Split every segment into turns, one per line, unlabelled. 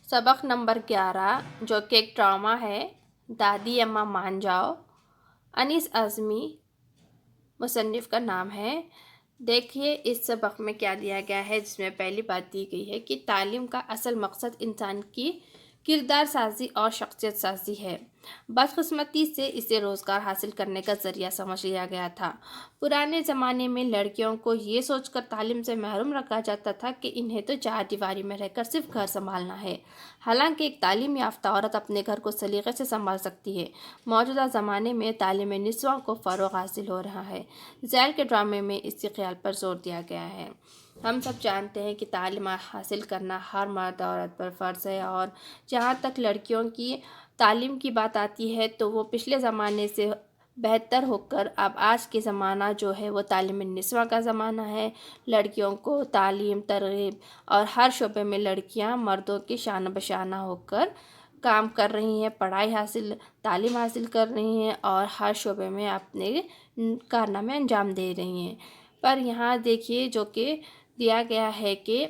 सबक नंबर 11 जो कि एक ड्रामा है। दादी अम्मा मान जाओ। अनीस आज़मी मुसन्निफ़ का नाम है। देखिए इस सबक में क्या दिया गया है, जिसमें पहली बात दी गई है कि तालीम का असल मकसद इंसान की किरदार साजी और शख्सियत साजी है। बदकिस्मती से इसे रोज़गार हासिल करने का ज़रिया समझ लिया गया था। पुराने ज़माने में लड़कियों को ये सोचकर तालीम से महरूम रखा जाता था कि इन्हें तो चार दीवारी में रहकर सिर्फ घर संभालना है। हालांकि एक तालीम याफ्ता औरत अपने घर को सलीके से संभाल सकती है। मौजूदा ज़माने में तालीम निस्वां को फ़रोग़ हासिल हो रहा है। ज़ैल के ड्रामे में इसी ख्याल पर जोर दिया गया है। हम सब जानते हैं कि तालीम हासिल करना हर मर्द औरत पर फ़र्ज़ है, और जहाँ तक लड़कियों की तालीम की बात आती है तो वो पिछले ज़माने से बेहतर होकर अब आज के ज़माना जो है वो तालीम निस्वां का ज़माना है। लड़कियों को तालीम, तरग़ीब और हर शोबे में लड़कियां मर्दों की शान बशाना होकर काम कर रही हैं, पढ़ाई हासिल, तालीम हासिल कर रही हैं और हर शोबे में अपने कारनामे अंजाम दे रही हैं। पर यहाँ देखिए जो कि दिया गया है कि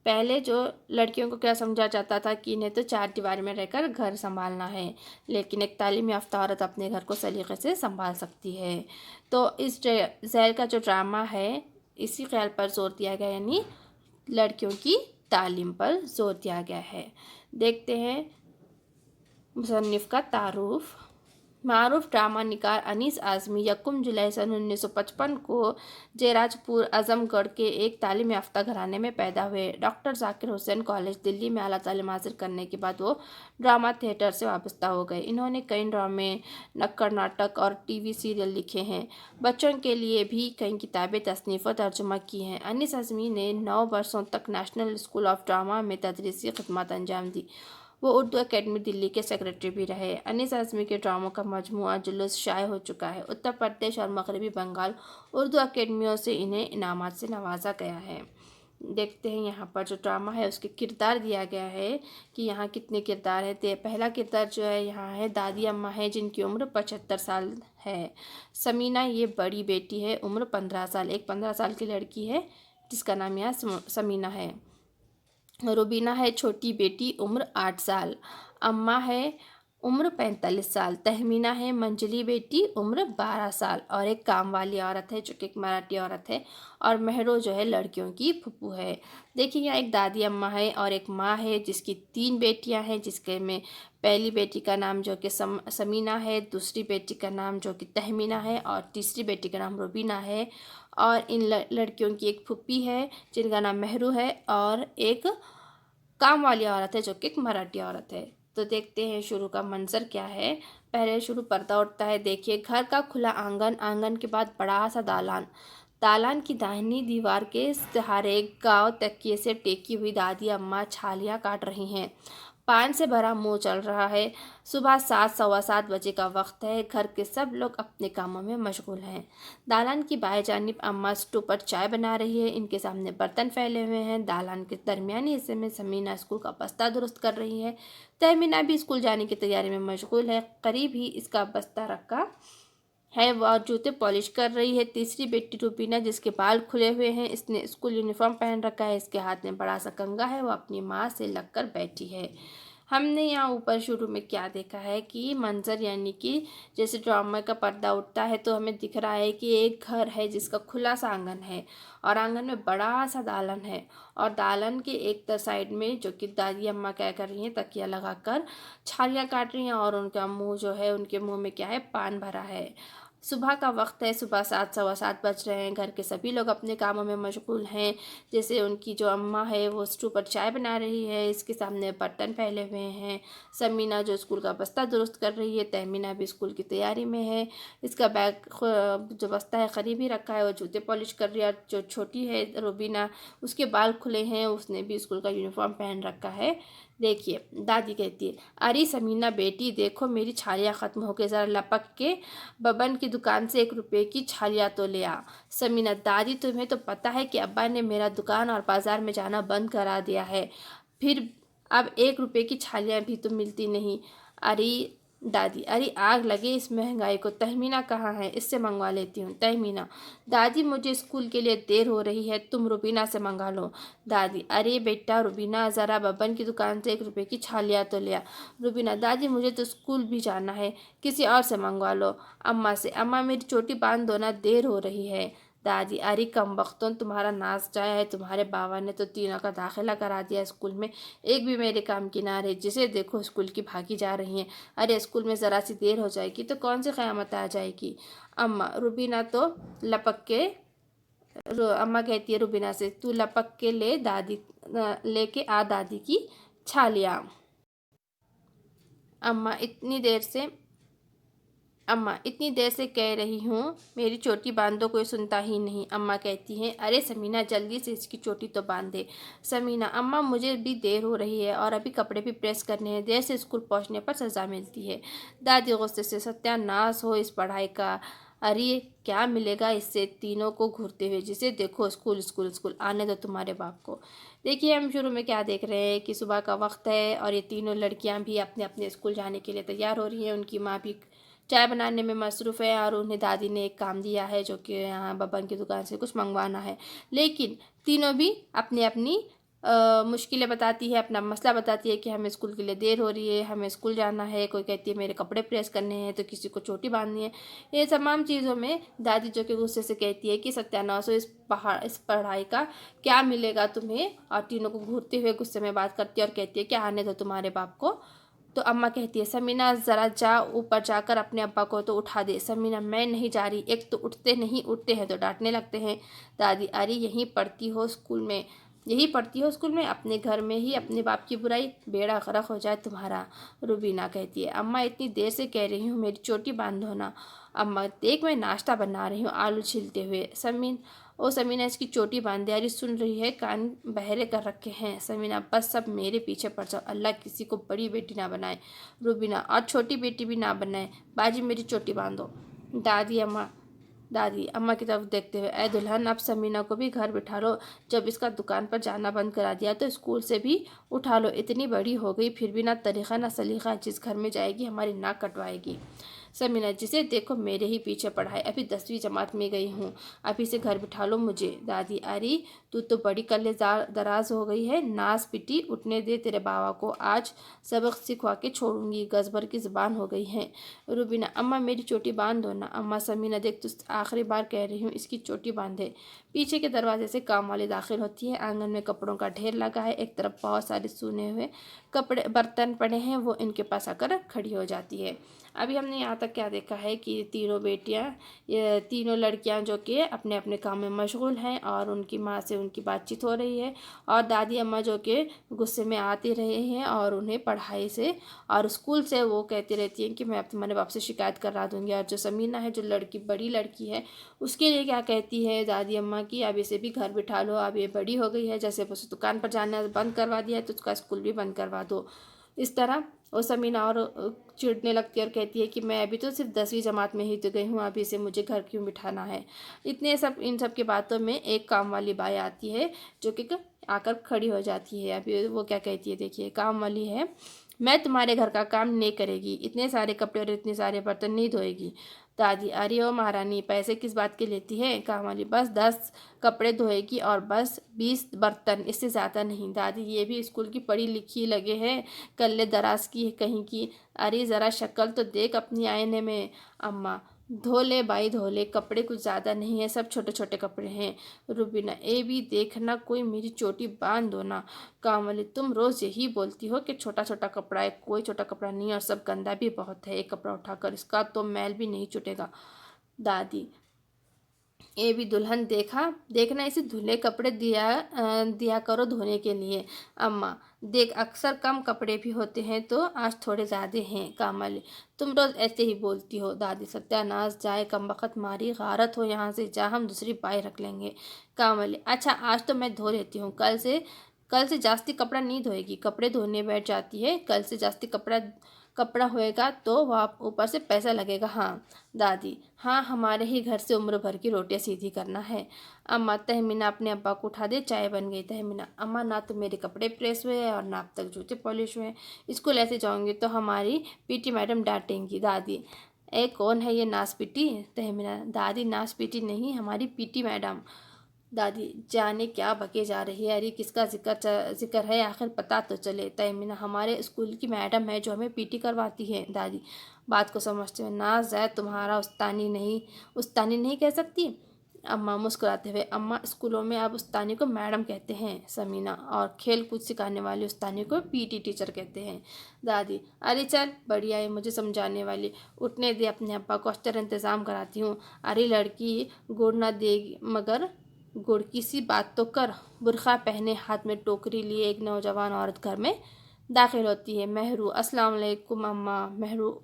पहले जो लड़कियों को क्या समझा जाता था कि इन्हें तो चार दीवारी में रहकर घर संभालना है, लेकिन एक तालीम याफ्ता औरत अपने घर को सलीके से संभाल सकती है। तो इस ज़ैल का जो ड्रामा है इसी ख्याल पर जोर दिया गया, यानी लड़कियों की तालीम पर जोर दिया गया है। देखते हैं मुसन्निफ़ का तारुफ। मारूफ ड्रामा निगार अनीस आज़मी 1 जुलाई सन 1955 को जयराजपुर आज़मगढ़ के एक तालीम याफ्ता घराने में पैदा हुए। डॉक्टर ज़ाकिर हुसैन कॉलेज दिल्ली में आला तालीम हासिल करने के बाद वो ड्रामा थिएटर से वाबस्ता हो गए। इन्होंने कई ड्रामे, नुक्कड़ नाटक और टीवी सीरियल लिखे हैं। बच्चों के लिए भी कई किताबें तसनीफ़ और तर्जुमा की हैं। अनीस आज़मी ने 9 वर्षों तक नेशनल स्कूल ऑफ ड्रामा में तदरीसी खिदमत अंजाम दी। वो उर्दू एकेडमी दिल्ली के सेक्रेटरी भी रहे। अनीस आज़मी के ड्रामों का मजमूआ जुलूस शाये हो चुका है। उत्तर प्रदेश और मगरबी बंगाल उर्दू एकेडमियों से इन्हें इनामात से नवाजा गया है। देखते हैं यहाँ पर जो ड्रामा है उसके किरदार दिया गया है कि यहाँ कितने किरदार हैं। तो पहला किरदार जो है यहाँ है दादी अम्मा है, जिनकी उम्र 75 साल है। समीना ये बड़ी बेटी है, उम्र 15 साल। एक 15 साल की लड़की है जिसका नाम यहाँ समीना है। रुबीना है छोटी बेटी, उम्र 8 साल। अम्मा है, उम्र 45 साल। तहमीना है मंजली बेटी, उम्र 12 साल। और एक काम वाली औरत है जो कि एक मराठी औरत है। और महरो जो है लड़कियों की फुप्पू है। देखिए यहाँ एक दादी अम्मा है और एक माँ है जिसकी 3 बेटियां हैं, जिसके में पहली बेटी का नाम जो कि समीना है, दूसरी बेटी का नाम जो कि तहमीना है और तीसरी बेटी का नाम रुबीना है। और इन लड़कियों की एक फुप्पी है जिनका नाम महरू है, और एक काम वाली औरत है जो कि एक मराठी औरत है। तो देखते हैं शुरू का मंजर क्या है। पहले शुरू पर्दा उठता है। देखिए घर का खुला आंगन, आंगन के बाद बड़ा सा दालान। दालान की दाहिनी दीवार के सहारे गांव तकिए से टेकी हुई दादी अम्मा छालियाँ काट रही हैं। पान से भरा मुंह चल रहा है। सुबह 7 सवा 7 बजे का वक्त है। घर के सब लोग अपने कामों में मशगूल हैं। दालान की बाएं जानिब अम्मा स्टोव पर चाय बना रही है। इनके सामने बर्तन फैले हुए हैं। दालान के दरमियानी हिस्से में समीना स्कूल का बस्ता दुरुस्त कर रही है। तहमीना भी स्कूल जाने की तैयारी में मशगूल है। करीब ही इसका बस्ता रखा है वह जूते पॉलिश कर रही है। तीसरी बेटी रूबीना जिसके बाल खुले हुए हैं, इसने स्कूल यूनिफॉर्म पहन रखा है। इसके हाथ में बड़ा सा कंघा है। वो अपनी माँ से लगकर बैठी है। हमने यहाँ ऊपर शुरू में क्या देखा है कि मंजर, यानी कि जैसे ड्रामा का पर्दा उठता है तो हमें दिख रहा है कि एक घर है जिसका खुला सा आंगन है और आंगन में बड़ा सा दालन है। और दालन के एक साइड में जो कि दादी अम्मा क्या कर रही हैं, तकिया लगाकर छालियाँ काट रही हैं और उनका मुंह जो है, उनके मुंह में क्या है, पान भरा है। सुबह का वक्त है। सुबह 7 सवा 7 बज रहे हैं। घर के सभी लोग अपने कामों में मशगूल हैं। जैसे उनकी जो अम्मा है वो स्टोव पर चाय बना रही है। इसके सामने बर्तन फैले हुए हैं। समीना जो स्कूल का बस्ता दुरुस्त कर रही है। तहमीना भी स्कूल की तैयारी में है। इसका बैग जो बस्ता है करीब ही रखा है। वो जूते पॉलिश कर रही है। जो छोटी है रुबीना, उसके बाल खुले हैं, उसने भी स्कूल का यूनिफॉर्म पहन रखा है। देखिए दादी कहती है, अरे समीना बेटी देखो मेरी छालियाँ ख़त्म हो गई, ज़रा लपक के बबन की दुकान से 1 रुपये की छालियाँ तो ले आ। समीना, दादी तुम्हें तो पता है कि अब्बा ने मेरा दुकान और बाज़ार में जाना बंद करा दिया है, फिर अब 1 रुपये की छालियाँ भी तो मिलती नहीं। अरे दादी, अरे आग लगे इस महंगाई को, तहमीना कहाँ है, इससे मंगवा लेती हूँ। तहमीना, दादी मुझे स्कूल के लिए देर हो रही है, तुम रुबीना से मंगा लो। दादी, अरे बेटा रुबीना, ज़रा बब्बन की दुकान से 1 रुपए की छालिया तो लिया। रुबीना, दादी मुझे तो स्कूल भी जाना है, किसी और से मंगवा लो। अम्मा से, अम्मा मेरी चोटी बांध दो ना, देर हो रही है। दादी, अरे कमबख्तों, तुम्हारा नाच जाया है, तुम्हारे बाबा ने तो तीनों का दाखिला करा दिया स्कूल में, एक भी मेरे काम की ना रही, जिसे देखो स्कूल की भागी जा रही हैं। अरे स्कूल में ज़रा सी देर हो जाएगी तो कौन सी क़यामत आ जाएगी। अम्मा, रुबीना तो लपक के अम्मा कहती है रुबीना से, तू लपक के लेके आ दादी की छालिया। अम्मा, इतनी देर से कह रही हूँ मेरी चोटी बांध दो, कोई सुनता ही नहीं। अम्मा कहती हैं, अरे समीना जल्दी से इसकी चोटी तो बांध दे। समीना, अम्मा मुझे भी देर हो रही है और अभी कपड़े भी प्रेस करने हैं, देर से स्कूल पहुँचने पर सज़ा मिलती है। दादी गुस्से से, सत्यानाश हो इस पढ़ाई का, अरे क्या मिलेगा इससे, तीनों को घूरते हुए, जिसे देखो स्कूल स्कूल स्कूल, आने दो तुम्हारे बाप को। देखिए हम शुरू में क्या देख रहे हैं कि सुबह का वक्त है और ये तीनों लड़कियां भी अपने अपने स्कूल जाने के लिए तैयार हो रही हैं। उनकी माँ भी चाय बनाने में मसरूफ़ है और उन्हें दादी ने एक काम दिया है जो कि यहाँ बबन की दुकान से कुछ मंगवाना है। लेकिन तीनों भी अपनी अपनी मुश्किलें बताती है, अपना मसला बताती है कि हमें स्कूल के लिए देर हो रही है, हमें स्कूल जाना है, कोई कहती है मेरे कपड़े प्रेस करने हैं, तो किसी को चोटी बांधनी है। ये तमाम चीज़ों में दादी जो कि गुस्से से कहती है कि सत्यानाश हो इस पढ़ाई का, क्या मिलेगा तुम्हें, और तीनों को घूरते हुए गुस्से में बात करती है और कहती है कि आने दो तुम्हारे बाप को। तो अम्मा कहती है, समीना ज़रा जा ऊपर जाकर अपने अब्बा को तो उठा दे। समीना, मैं नहीं जा रही, एक तो उठते नहीं, उठते हैं तो डांटने लगते हैं। दादी, अरे यही पढ़ती हो स्कूल में, अपने घर में ही अपने बाप की बुराई, बेड़ा गर्क हो जाए तुम्हारा। रुबीना कहती है, अम्मा इतनी देर से कह रही हूँ मेरी चोटी बांध दो ना। अम्मा, देख मैं नाश्ता बना रही हूँ, आलू छिलते हुए। समीना इसकी चोटी बांध दे, अरे सुन रही है, कान बहरे कर रखे हैं। समीना, बस सब मेरे पीछे पड़ जाओ, अल्लाह किसी को बड़ी बेटी ना बनाए। रुबीना, और छोटी बेटी भी ना बनाए, बाजी मेरी चोटी बांधो। दादी अम्मा की तरफ देखते हुए, ऐ दुल्हन, अब समीना को भी घर बिठा लो, जब इसका दुकान पर जाना बंद करा दिया तो स्कूल से भी उठा लो, इतनी बड़ी हो गई फिर भी ना तरीक़ा ना सलीक़ा, जिस घर में जाएगी हमारी नाक कटवाएगी। समीना, जिसे देखो मेरे ही पीछे पड़ा है, अभी 10वीं जमात में गई हूँ, अभी से घर बिठा लो मुझे। दादी, अरे तू तो बड़ी कल्ले दराज हो गई है, नास पिटी, उठने दे तेरे बाबा को, आज सबक सिखवा के छोड़ूंगी, गज़बर की ज़बान हो गई है। रुबीना, अम्मा मेरी चोटी बांध दो ना। अम्मा, समीना देख तो आखिरी बार कह रही हूँ, इसकी चोटी बांधे। पीछे के दरवाजे से काम वाली दाखिल होती है। आंगन में कपड़ों का ढेर लगा है, एक तरफ बहुत सारे सूने हुए कपड़े बर्तन पड़े हैं, वो इनके पास आकर खड़ी हो जाती है। अभी हमने यहाँ तक क्या देखा है कि ये तीनों लड़कियाँ जो कि अपने अपने काम में मशगूल हैं और उनकी माँ से उनकी बातचीत हो रही है, और दादी अम्मा जो कि गुस्से में आती रहे हैं और उन्हें पढ़ाई से और स्कूल से वो कहती रहती हैं कि मैं अब तुम्हारे बाप से शिकायत करा दूँगी। और जो समीना है, जो बड़ी लड़की है, उसके लिए क्या कहती है दादी अम्मा की, अब इसे भी घर बिठा लो, अब ये बड़ी हो गई है, जैसे उसे दुकान पर जाना बंद करवा दिया है तो उसका स्कूल भी बंद करवा दो। इस तरह वो समीना और चिढ़ने लगती है और कहती है कि मैं अभी तो सिर्फ 10वीं जमात में ही तो गई हूँ, अभी से मुझे घर क्यों बिठाना है। इन सब की बातों में एक काम वाली बाई आती है जो कि आकर खड़ी हो जाती है। अभी वो क्या कहती है, देखिए, काम वाली है, मैं तुम्हारे घर का काम नहीं करेगी, इतने सारे कपड़े और इतने सारे बर्तन नहीं धोएगी। दादी, अरे ओ महारानी, पैसे किस बात के लेती है। काम वाली, बस 10 कपड़े धोएगी और बस 20 बर्तन, इससे ज़्यादा नहीं। दादी, ये भी स्कूल की पढ़ी लिखी लगे हैं, कल्ले दराज की है कहीं की, अरे ज़रा शक्ल तो देख अपनी आईने में। अम्मा, धो ले भाई धो ले, कपड़े कुछ ज़्यादा नहीं है, सब छोटे छोटे कपड़े हैं। रुबीना, ए भी देखना, कोई मेरी चोटी बांध दो ना। कामली, तुम रोज़ यही बोलती हो कि छोटा छोटा कपड़ा है, कोई छोटा कपड़ा नहीं है और सब गंदा भी बहुत है, एक कपड़ा उठाकर इसका तो मैल भी नहीं छूटेगा। दादी, ये भी दुल्हन, देखना इसे धुले कपड़े दिया करो धोने के लिए। अम्मा, देख अक्सर कम कपड़े भी होते हैं तो आज थोड़े ज़्यादा हैं। कामल, तुम रोज़ ऐसे ही बोलती हो। दादी, सत्यानाश जाए, कमबख्त मारी, गारत हो यहाँ से जा, हम दूसरी पाई रख लेंगे। कामल, अच्छा आज तो मैं धो लेती हूँ, कल से जास्ती कपड़ा नहीं धोएगी, कपड़े धोने बैठ जाती है, कल से जास्ती कपड़ा होएगा तो वहाँ ऊपर से पैसा लगेगा। हाँ दादी, हाँ हमारे ही घर से उम्र भर की रोटियां सीधी करना है। अम्मा, तहमीना अपने अब्बा को उठा दे, चाय बन गई। तहमीना, अम्मा ना तो मेरे कपड़े प्रेस हुए हैं और ना अब तक जूते पॉलिश हुए हैं, स्कूल ऐसे जाऊंगी तो हमारी पीटी मैडम डांटेंगी। दादी, कौन है ये नास पीटी? तहमीना, दादी नास पीटी नहीं, हमारी पीटी मैडम। दादी, जाने क्या बके जा रही है, अरे किसका जिक्र है, आखिर पता तो चले। तहमीना, हमारे स्कूल की मैडम है जो हमें पीटी करवाती है। दादी, बात को समझते हुए, ना जैद तुम्हारा उस्तानी नहीं कह सकती। अम्मा मुस्कुराते हुए, अम्मा स्कूलों में अब उस्तानी को मैडम कहते हैं। समीना, और खेल कूद सिखाने वाली उस्तानी को पीटी टीचर कहते हैं। दादी, अरे चल बढ़िया है मुझे समझाने वाली, उठने दे, अपने अब्बा को अस्तर इंतज़ाम कराती हूँ। अरे लड़की गुड़ ना देगी मगर गुड़ की सी बात तो कर। बुरखा पहने हाथ में टोकरी लिए एक नौजवान औरत घर में दाखिल होती है। मेहरू, अस्सलाम वालेकुम अम्मा। मेहरू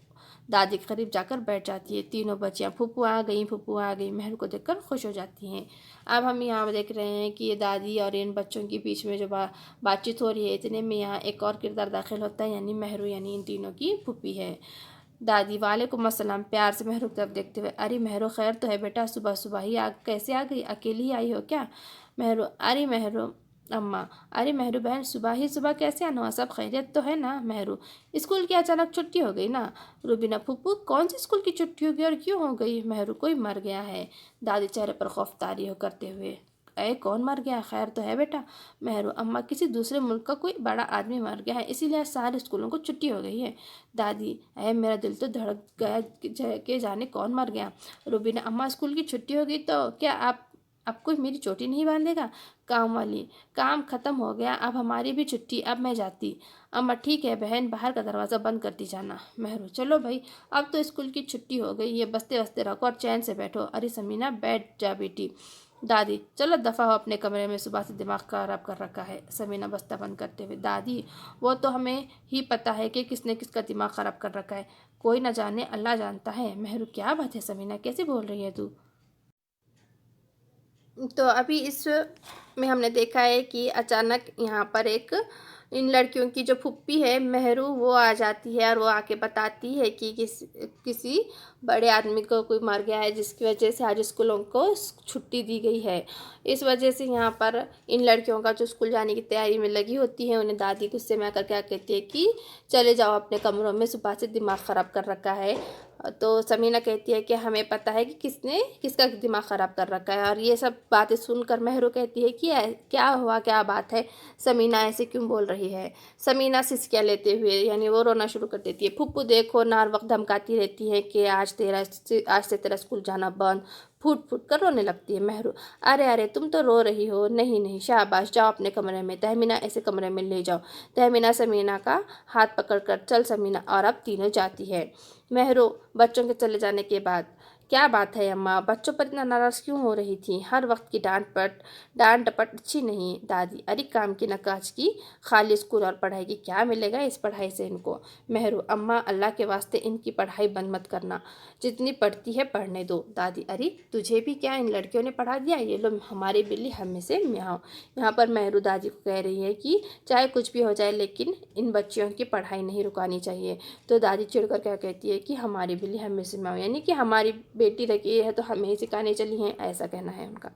दादी के करीब जाकर बैठ जाती है। तीनों बच्चियां फूफू आ गई, फूफू आ गई, मेहरू को देखकर खुश हो जाती हैं। अब हम यहाँ देख रहे हैं कि ये दादी और इन बच्चों के बीच में जो बातचीत हो रही है, इतने में यहाँ एक और किरदार दाखिल होता है, यानी मेहरू, यानी इन तीनों की फूफी है। दादी, वालेकुम अस्सलाम, प्यार से मेहरू की तरफ देखते हुए। अरे मेहरू, खैर तो है बेटा, सुबह सुबह ही कैसे आ गई, अकेली ही आई हो क्या? मेहरू, अरे मेहरू अम्मा, अरे मेहरू बहन, सुबह ही सुबह कैसे आना हुआ, सब खैरियत तो है ना? मेहरू, स्कूल की अचानक छुट्टी हो गई ना। रुबीना, फूफू कौन सी स्कूल की छुट्टी हो गई और क्यों हो गई? मेहरू, कोई मर गया है। दादी चेहरे पर खौफतारी हो करते हुए, कौन मर गया, खैर तो है बेटा? मेहरू, अम्मा किसी दूसरे मुल्क का कोई बड़ा आदमी मर गया है, इसीलिए सारे स्कूलों को छुट्टी हो गई है। दादी, मेरा दिल तो धड़क गया कि जाने कौन मर गया। रुबीना, अम्मा स्कूल की छुट्टी हो गई तो क्या अब कोई मेरी चोटी नहीं बांधेगा? काम वाली, काम ख़त्म हो गया, अब हमारी भी छुट्टी, अब मैं जाती। अम्मा, ठीक है बहन, बाहर का दरवाज़ा बंद करती जाना। मेहरू, चलो भाई, अब तो स्कूल की छुट्टी हो गई, ये बस्ते बस्ते रखो और चैन से बैठो। अरे समीना, बैठ जा बेटी। दादी, चलो दफ़ा हो अपने कमरे में, सुबह से दिमाग खराब कर रखा है। समीना बस्ता बंद करते हुए, दादी वो तो हमें ही पता है कि किसने किसका दिमाग ख़राब कर रखा है, कोई ना जाने, अल्लाह जानता है। मेहरू, क्या बात है समीना, कैसे बोल रही है तू? तो अभी इस में हमने देखा है कि अचानक यहाँ पर इन लड़कियों की जो फुप्पी है मेहरू, वो आ जाती है और वो आके बताती है कि किसी बड़े आदमी को कोई मर गया है, जिसकी वजह से आज स्कूलों को छुट्टी दी गई है। इस वजह से यहाँ पर इन लड़कियों का जो स्कूल जाने की तैयारी में लगी होती है, उन्हें दादी गुस्से में आकर क्या कहती है कि चले जाओ अपने कमरों में, सुबह से दिमाग ख़राब कर रखा है। तो समीना कहती है कि हमें पता है कि किसने किसका दिमाग ख़राब कर रखा है, और ये सब बातें सुनकर मेहरू कहती है कि क्या हुआ, क्या बात है, समीना ऐसे क्यों बोल रही है? समीना सिसकियाँ लेते हुए, यानी वो रोना शुरू कर देती है। फुप्पू देखो ना, हर वक्त धमकाती रहती है कि आज से तेरा स्कूल जाना बंद। फूट फूट कर रोने लगती है मेहरू। अरे अरे, तुम तो रो रही हो, नहीं नहीं, शाबाश, जाओ अपने कमरे में, तहमीना ऐसे कमरे में ले जाओ। तहमीना समीना का हाथ पकड़कर, चल समीना, और अब तीनों जाती है। मेहरू बच्चों के चले जाने के बाद, क्या बात है अम्मा, बच्चों पर इतना नाराज़ क्यों हो रही थी? हर वक्त की डांट डपट अच्छी नहीं। दादी, अरे काम की न काज की, खाली स्कूल और पढ़ाई की, क्या मिलेगा इस पढ़ाई से इनको? मेहरू, अम्मा अल्लाह के वास्ते इनकी पढ़ाई बंद मत करना, जितनी पढ़ती है पढ़ने दो। दादी, अरे तुझे भी क्या इन लड़कियों ने पढ़ा दिया, ये लो हमारी बिल्ली हमें से म्याऊं। यहाँ पर मेहरू दादी को कह रही है कि चाहे कुछ भी हो जाए लेकिन इन बच्चियों की पढ़ाई नहीं रुकानी चाहिए। तो दादी चिढ़कर क्या कहती है कि हमारी बिल्ली हमें से म्याऊं, यानी कि हमारी बेटी रखी है तो हमें ही सिखाने चली हैं, ऐसा कहना है उनका।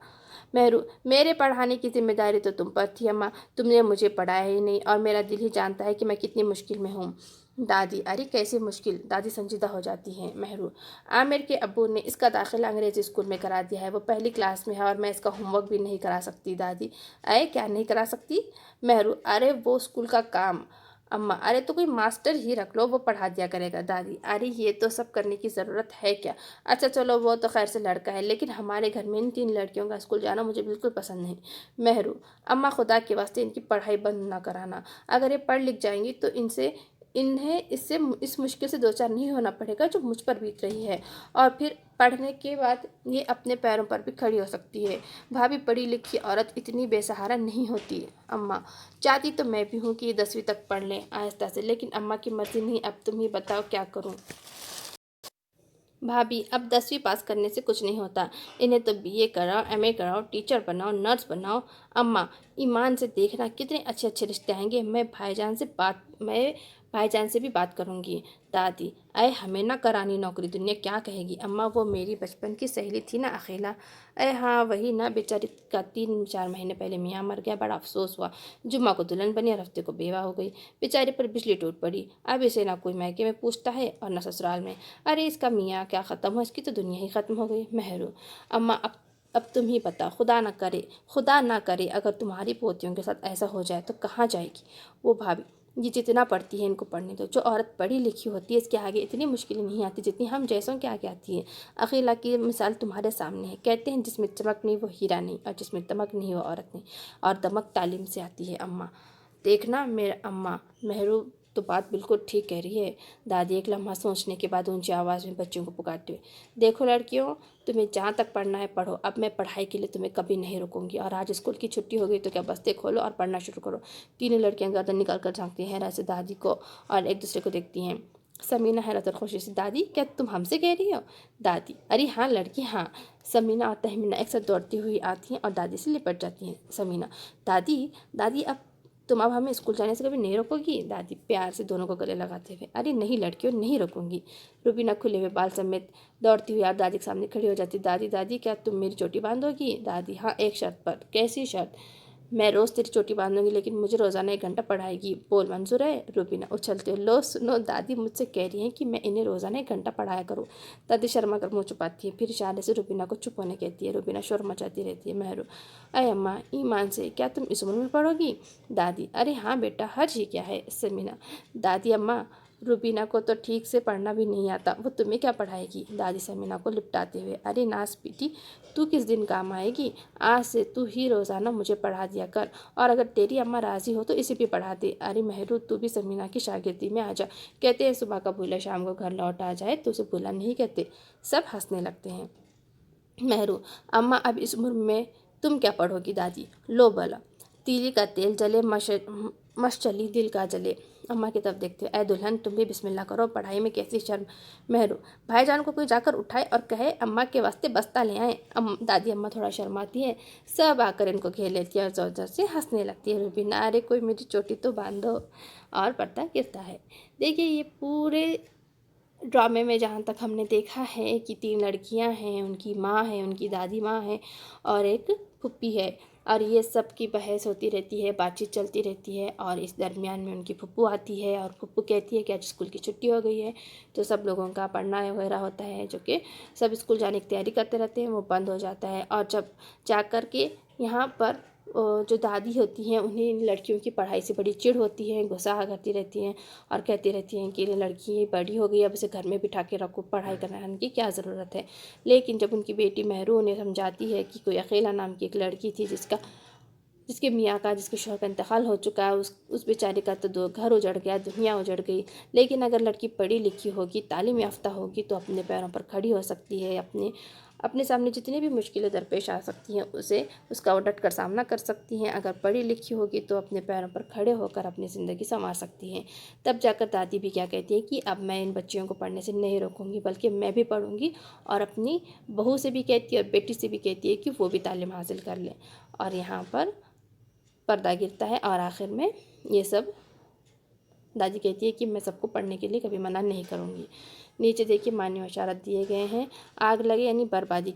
मेहरू, मेरे पढ़ाने की जिम्मेदारी तो तुम पर थी अम्मा, तुमने मुझे पढ़ाया ही नहीं, और मेरा दिल ही जानता है कि मैं कितनी मुश्किल में हूँ। दादी, अरे कैसी मुश्किल? दादी संजीदा हो जाती हैं। मेहरू, आमिर के अब्बू ने इसका दाखिला अंग्रेजी स्कूल में करा दिया है, वो पहली क्लास में है और मैं इसका होमवर्क भी नहीं करा सकती। दादी, क्या नहीं करा सकती? मेहरू, अरे वो स्कूल का काम। अम्मा, अरे तो कोई मास्टर ही रख लो, वो पढ़ा दिया करेगा। दादी, अरे ये तो सब करने की ज़रूरत है क्या? अच्छा चलो, वो तो खैर से लड़का है, लेकिन हमारे घर में इन तीन लड़कियों का स्कूल जाना मुझे बिल्कुल पसंद नहीं। मेहरू, अम्मा खुदा के वास्ते इनकी पढ़ाई बंद ना कराना, अगर ये पढ़ लिख जाएंगी तो इस मुश्किल से दो चार नहीं होना पड़ेगा जो मुझ पर बीत रही है, और फिर पढ़ने के बाद ये अपने पैरों पर भी खड़ी हो सकती है। भाभी, पढ़ी लिखी औरत इतनी बेसहारा नहीं होती। अम्मा, चाहती तो मैं भी हूँ कि ये 10वीं तक पढ़ लें आहिस्ता से, लेकिन अम्मा की मर्ज़ी नहीं, अब तुम ही बताओ क्या करूँ? भाभी अब 10वीं पास करने से कुछ नहीं होता, इन्हें तो BA कराओ, MA कराओ, टीचर बनाओ, नर्स बनाओ। अम्मा ईमान से देखना कितने अच्छे अच्छे रिश्ते आएंगे। मैं भाईजान से भी बात करूंगी। दादी अय हमें ना करानी नौकरी, दुनिया क्या कहेगी। अम्मा वो मेरी बचपन की सहेली थी ना अकेला। अय हाँ वही ना, बेचारी का 3-4 महीने पहले मियाँ मर गया, बड़ा अफसोस हुआ। जुम्मा को दुल्हन बनी और हफ्ते को बेवा हो गई। बेचारे पर बिजली टूट पड़ी। अब इसे ना कोई मायके में पूछता है और न ससुराल में। अरे इसका मियाँ क्या ख़त्म हो, इसकी तो दुनिया ही ख़त्म हो गई। मेहरू अम्मा अब तुम ही बताओ, खुदा ना करे अगर तुम्हारी पोतियों के साथ ऐसा हो जाए तो कहाँ जाएगी वो। भाभी ये जितना पढ़ती है इनको पढ़ने दो। जो औरत पढ़ी लिखी होती है इसके आगे इतनी मुश्किलें नहीं आती जितनी हम जैसों के आगे आती है। अकेला की मिसाल तुम्हारे सामने है। कहते हैं जिसमें चमक नहीं वो हीरा नहीं, और जिसमें दमक नहीं वो औरत नहीं, और दमक तालीम से आती है। अम्मा देखना मेरा अम्मा, मेहरू तो बात बिल्कुल ठीक कह रही है। दादी एक लम्हा सोचने के बाद ऊंची आवाज़ में बच्चों को पुकारते हुए, देखो लड़कियों, तुम्हें जहाँ तक पढ़ना है पढ़ो। अब मैं पढ़ाई के लिए तुम्हें कभी नहीं रोकूंगी। और आज स्कूल की छुट्टी हो गई तो क्या बस्ते खोलो और पढ़ना शुरू करो। तीनों लड़कियां गर्दन निकाल कर झांकती हैं हैरत से दादी को और एक दूसरे को देखती हैं। समीना हैरत और खुशी से, दादी क्या तुम हमसे कह रही हो। दादी अरे हाँ लड़की हाँ। समीना और तहमीना एक साथ दौड़ती हुई आती हैं और दादी से लिपट जाती हैं। समीना दादी दादी अब हमें स्कूल जाने से कभी नहीं रोकोगी। दादी प्यार से दोनों को गले लगाते हुए, अरे नहीं लड़कियों नहीं रोकूंगी। रूबीना खुले हुए बाल समेत दौड़ती हुई आप दादी के सामने खड़ी हो जाती। दादी दादी क्या तुम मेरी चोटी बांधोगी। दादी हाँ एक शर्त पर। कैसी शर्त। मैं रोज़ तेरी चोटी बांधूंगी लेकिन मुझे रोज़ाना 1 घंटा पढ़ाएगी। बोल मंजूर है। रूबीना उछलते हुए, लो सुनो दादी मुझसे कह रही हैं कि मैं इन्हें रोज़ाना 1 घंटा पढ़ाया करूँ। दादी शर्मा कर मुँह छुपाती है, फिर इशारे से रूबीना को चुप होने कहती है। रूबीना शोर मचाती रहती है। मेहरू अय अम्मा ईमान से क्या तुम इस उम्र में पढ़ोगी। दादी अरे हाँ बेटा हर्ज ही क्या है। समीना दादी अम्मा रूबीना को तो ठीक से पढ़ना भी नहीं आता, वो तुम्हें क्या पढ़ाएगी। दादी समीना को लिपटाते हुए, अरे नास बेटी तू किस दिन काम आएगी। आज से तू ही रोज़ाना मुझे पढ़ा दिया कर, और अगर तेरी अम्मा राज़ी हो तो इसे भी पढ़ा दे। अरे मेहरू तू भी समीना की शागिर्दी में आ जा। कहते हैं सुबह का भूला शाम को घर लौट आ जाए, तो उसे भूला नहीं कहते। सब हंसने लगते हैं। मेहरू अम्मा अब इस उम्र में तुम क्या पढ़ोगी। दादी लो भला, तीली का तेल जले मशचली दिल का जले। अम्मा की तरफ देखते ऐ दुल्हन तुम भी बिस्मिल्लाह करो, पढ़ाई में कैसी शर्म। मेहरू भाईजान को कोई जाकर उठाए और कहे अम्मा के वास्ते बस्ता ले आए। दादी अम्मा थोड़ा शर्माती है, सब आकर इनको घेर लेती है और जोर जोर से हंसने लगती है। रूबीना अरे कोई मेरी चोटी तो बांधो। और पर्दा गिरता है। देखिए ये पूरे ड्रामे में जहाँ तक हमने देखा है कि 3 लड़कियां हैं, उनकी माँ है, उनकी दादी माँ है और एक फुप्पी है, और ये सब की बहस होती रहती है, बातचीत चलती रहती है। और इस दरमियान में उनकी फुप्पू आती है और फुप्पू कहती है कि आज स्कूल की छुट्टी हो गई है। तो सब लोगों का पढ़ना वगैरह होता है, जो कि सब स्कूल जाने की तैयारी करते रहते हैं, वो बंद हो जाता है। और जब जा कर के यहाँ पर जो दादी होती हैं उन्हें इन लड़कियों की पढ़ाई से बड़ी चिढ़ होती है, गुस्सा करती रहती हैं और कहती रहती हैं कि लड़की बड़ी हो गई, अब इसे घर में बिठा के रखो, पढ़ाई कराने की क्या ज़रूरत है। लेकिन जब उनकी बेटी मेहरू उन्हें समझाती है कि कोई अकेला नाम की एक लड़की थी जिसके मियाँ का, जिसके शौहर का इंतकाल हो चुका है, उस बेचारे का तो घर उजड़ गया, दुनिया उजड़ गई। लेकिन अगर लड़की पढ़ी लिखी होगी, तालीम याफ्ता होगी तो अपने पैरों पर खड़ी हो सकती है, अपने सामने जितनी भी मुश्किलें दरपेश आ सकती हैं उसका वो डट कर सामना कर सकती हैं। अगर पढ़ी लिखी होगी तो अपने पैरों पर खड़े होकर अपनी ज़िंदगी संवार सकती हैं। तब जाकर दादी भी क्या कहती है कि अब मैं इन बच्चियों को पढ़ने से नहीं रोकूंगी, बल्कि मैं भी पढ़ूंगी, और अपनी बहू से भी कहती है और बेटी से भी कहती है कि वो भी तालीम हासिल कर लें। और यहाँ पर पर्दा गिरता है और आखिर में ये सब दादी कहती है कि मैं सबको पढ़ने के लिए कभी मना नहीं करूँगी। नीचे देखिए मान्य इशारत दिए गए हैं। आग लगे यानी बर्बादी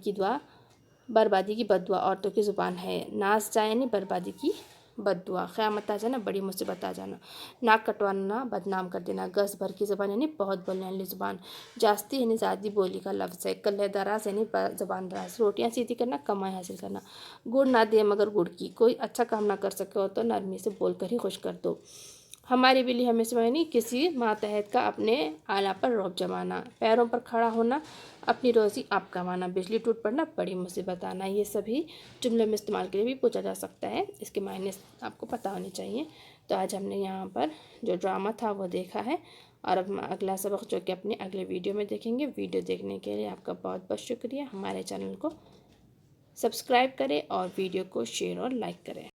की बददुआ औरतों की ज़ुबान है। नाश जाए यानी बर्बादी की बददुआ। क़यामत आ जाना, बड़ी मुसीबत आ जाना। नाक कटवाना, बदनाम कर देना। गस भर की ज़बान यानी बहुत बोलने वाली ज़ुबान। जास्ती यानी ज़्यादा बोली का लफ्ज़ है। कल्ले दराज यानी ज़बान दराज। रोटियाँ सीधी करना, कमाई हासिल करना। गुड़ ना दे मगर गुड़ की, कोई अच्छा काम ना कर सके हो तो नरमी से बोल कर ही खुश कर दो। हमारी बिल्ली हमेशा यानी किसी मातहत का अपने आला पर रौब जमाना। पैरों पर खड़ा होना, अपनी रोज़ी आप कमाना। बिजली टूट पड़ना, बड़ी मुसीबत आना। ये सभी जुमले में इस्तेमाल के लिए भी पूछा जा सकता है, इसके मायने आपको पता होने चाहिए। तो आज हमने यहाँ पर जो ड्रामा था वो देखा है, और अब अगला सबक जो कि अपने अगले वीडियो में देखेंगे। वीडियो देखने के लिए आपका बहुत बहुत शुक्रिया। हमारे चैनल को सब्सक्राइब करें और वीडियो को शेयर और लाइक करें।